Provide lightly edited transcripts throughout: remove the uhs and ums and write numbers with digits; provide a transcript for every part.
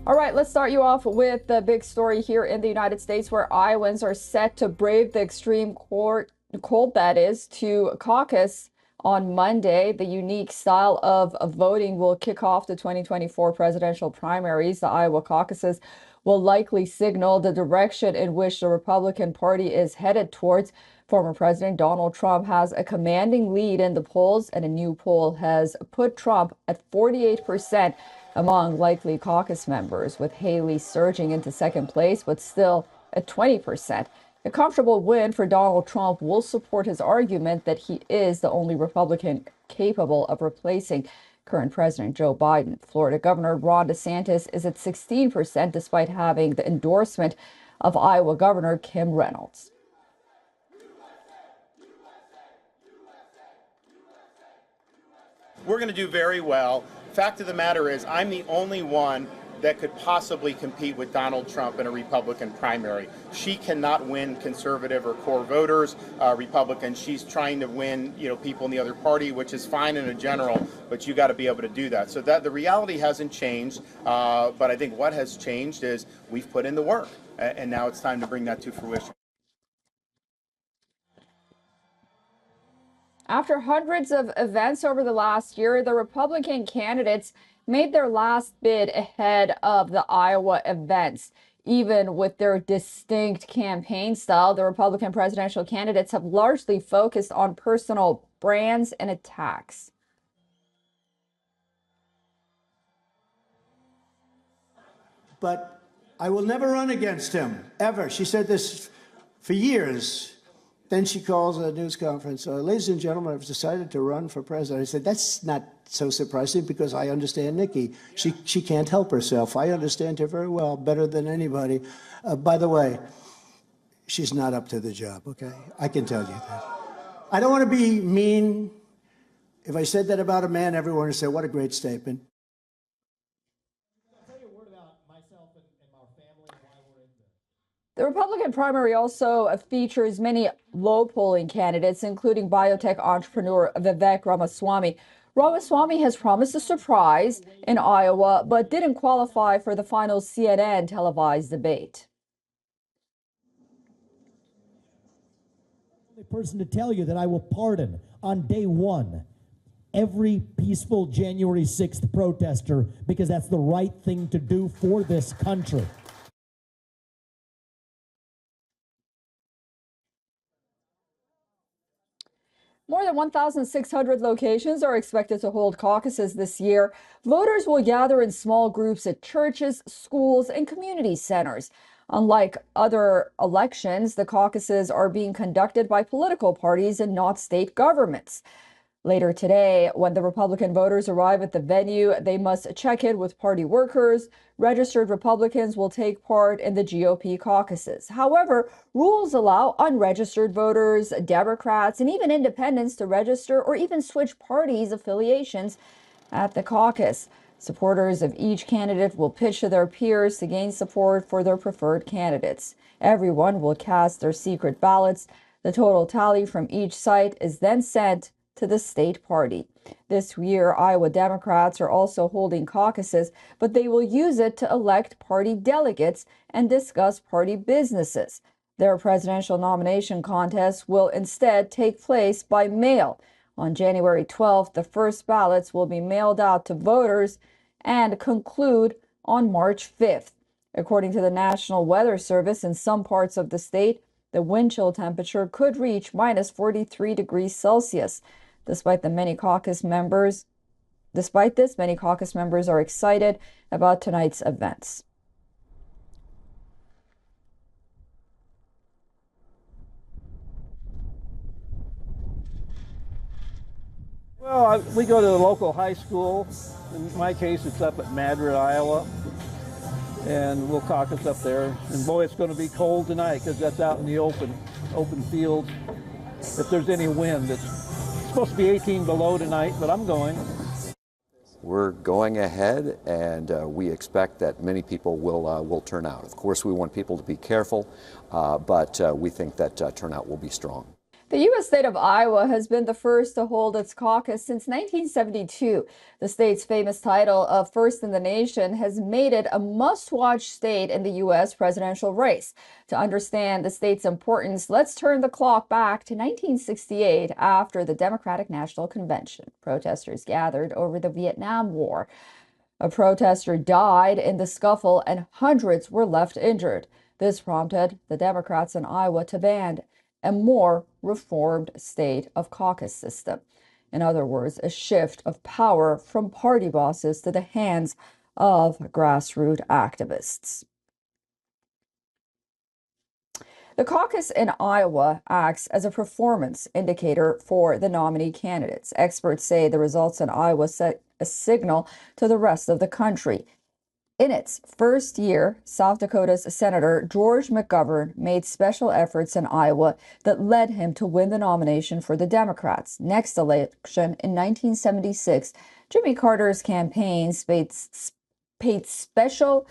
All right, let's start you off with the big story here in the United States, where Iowans are set to brave the extreme cold that is to caucus on Monday. The unique style of voting will kick off the 2024 presidential primaries. The Iowa caucuses will likely signal the direction in which the Republican Party is headed towards. Former President Donald Trump has a commanding lead in the polls, and a new poll has put Trump at 48% among likely caucus members, with Haley surging into second place, but still at 20%. A comfortable win for Donald Trump will support his argument that he is the only Republican capable of replacing current President Joe Biden. Florida Governor Ron DeSantis is at 16% despite having the endorsement of Iowa Governor Kim Reynolds. We're going to do very well. Fact of the matter is, I'm the only one that could possibly compete with Donald Trump in a Republican primary. She cannot win conservative or core voters, Republicans. She's trying to win, people in the other party, which is fine in a general, but you got to be able to do that. So that the reality hasn't changed, but I think what has changed is we've put in the work, and now it's time to bring that to fruition. After hundreds of events over the last year, the Republican candidates made their last bid ahead of the Iowa events. Even with their distinct campaign style, the Republican presidential candidates have largely focused on personal brands and attacks. But I will never run against him, ever. She said this for years. Then she calls a news conference. Ladies and gentlemen, I've decided to run for president. I said, that's not so surprising because I understand Nikki. She can't help herself. I understand her very well, better than anybody. By the way, she's not up to the job, okay? I can tell you that. I don't want to be mean. If I said that about a man, everyone would say, what a great statement. The Republican primary also features many low-polling candidates, including biotech entrepreneur Vivek Ramaswamy. Ramaswamy has promised a surprise in Iowa, but didn't qualify for the final CNN televised debate. The person to tell you that I will pardon on day one every peaceful January 6th protester, because that's the right thing to do for this country. More than 1,600 locations are expected to hold caucuses this year. Voters will gather in small groups at churches, schools, and community centers. Unlike other elections, the caucuses are being conducted by political parties and not state governments. Later today, when the Republican voters arrive at the venue, they must check in with party workers. Registered Republicans will take part in the GOP caucuses. However, rules allow unregistered voters, Democrats, and even independents to register or even switch parties affiliations at the caucus. Supporters of each candidate will pitch to their peers to gain support for their preferred candidates. Everyone will cast their secret ballots. The total tally from each site is then sent to the state party. This year, Iowa Democrats are also holding caucuses, but they will use it to elect party delegates and discuss party businesses. Their presidential nomination contest will instead take place by mail. On January 12th, the first ballots will be mailed out to voters and conclude on March 5th. According to the National Weather Service, in some parts of the state, the wind chill temperature could reach minus 43 degrees Celsius. Despite this, many caucus members are excited about tonight's events. Well, we go to the local high school. In my case, it's up at Madrid, Iowa. And we'll caucus up there. And boy, it's going to be cold tonight because that's out in the open field. If there's any wind, it's supposed to be 18 below tonight, but I'm going. We're going ahead, and we expect that many people will turn out. Of course, we want people to be careful, but we think that turnout will be strong. The U.S. state of Iowa has been the first to hold its caucus since 1972. The state's famous title of first in the nation has made it a must-watch state in the U.S. presidential race. To understand the state's importance, let's turn the clock back to 1968 after the Democratic National Convention. Protesters gathered over the Vietnam War. A protester died in the scuffle and hundreds were left injured. This prompted the Democrats in Iowa to ban a more reformed state of caucus system. In other words, a shift of power from party bosses to the hands of grassroots activists. The caucus in Iowa acts as a performance indicator for the nominee candidates. Experts say the results in Iowa set a signal to the rest of the country. In its first year, South Dakota's Senator George McGovern made special efforts in Iowa that led him to win the nomination for the Democrats. Next election in 1976, Jimmy Carter's campaign paid special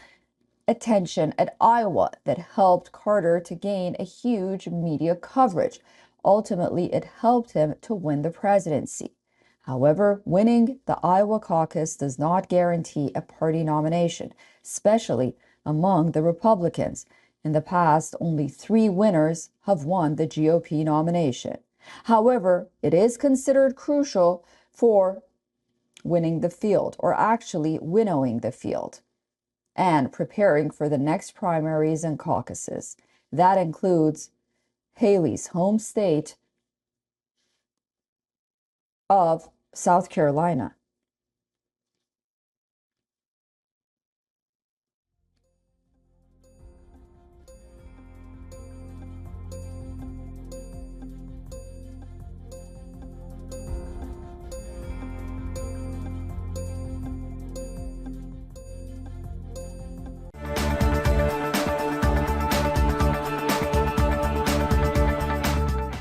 attention at Iowa that helped Carter to gain a huge media coverage. Ultimately, it helped him to win the presidency. However, winning the Iowa caucus does not guarantee a party nomination, especially among the Republicans. In the past, only 3 winners have won the GOP nomination. However, it is considered crucial for winning the field, or actually winnowing the field, and preparing for the next primaries and caucuses. That includes Haley's home state of South Carolina.